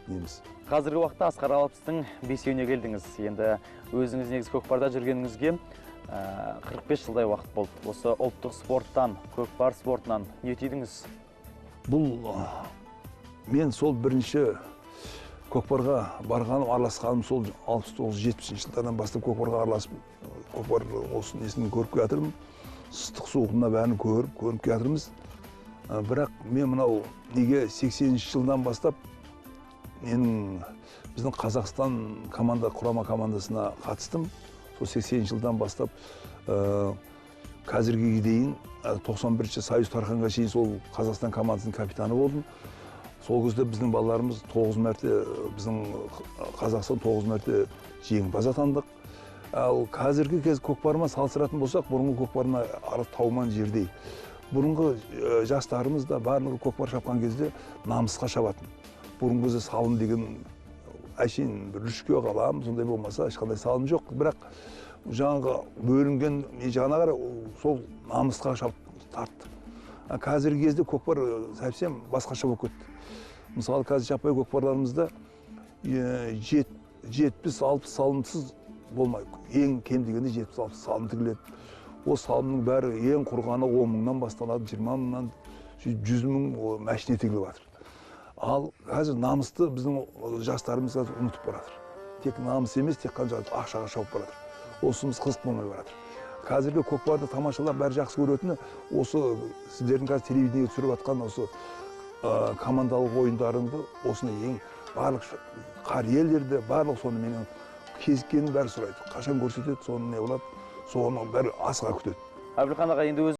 неміз. Қазіргі уақытта Асқар Алпыстың бесеуіне келдіңіз. Енді өзіңіз негізі көкпарда жүргеніңізге 45 жылдай уақыт болды. Осы ұлттық спорттан, көкпар спортынан не түйдіңіз? Бұл мен сол бірінші көкпарға барғаным, араласқаным сол 69-70 жылдардан бастап көкпарға араласып, көкпар осы несін көріп жатырмын. Ыстық суығына бәрін көріп жатырмыз. Бірақ мен мынау неге 80 жылдан бастап біздің Қазақстан құрама командасына қатыстым. Сол 80 жылдан бастап қазірге дейін 91-ші Союз тарқанға шейін сол Қазақстан командасының капитаны болдым. Сол кезде біздің балаларымыз 9 мәрте, біздің Қазақстан 9 мәрте жеңімпаз атандық. Ал қазіргі кез көкпармен салыстыратын болсақ, бұрынғы көкпарына тауман жердей. Бұрынғы жастарымыз да барлығы көкпар шапқан кезде намысқа шабатын. Бұрынғы кезде салым деген әшейін бір үшке қалам, сондай болмаса ешқандай салым жоқ. Бірақ жаңағы бөлінген жағына қарай сол намысқа тартты. Қазіргі кезде көкпар совсем басқаша болып кетті. Мысалы, қазір жаппай көкпарларымызда 70-60 салымсыз болмайды. Ең кем дегенде 70-60 салым тігіледі. Ол салымның бәрі ең құрғаны 10 мыңнан басталады, 20 мыңнан 100 мың мәшіне тігіліп жатыр. Ал қазір намысты біздің жастарымыз ұмытып баратыр. Тек намыс емес, тек қана ақшаға шауып баратыр. Осымыз қызық болмай баратыр. Қазіргі көкпарды тамашалап бәрі жақсы көретіні, осы сіздердің қазір телевидениеге түсіріп жатқан осы командалық ойындарыңды, осыны ең барлық қариялерде, барлық соны менің кезіккенін бәрі сұрайды. Қашан көрсетеді, соны не болады, соны бәрі асыға күтеді. Әбілхан аға, енді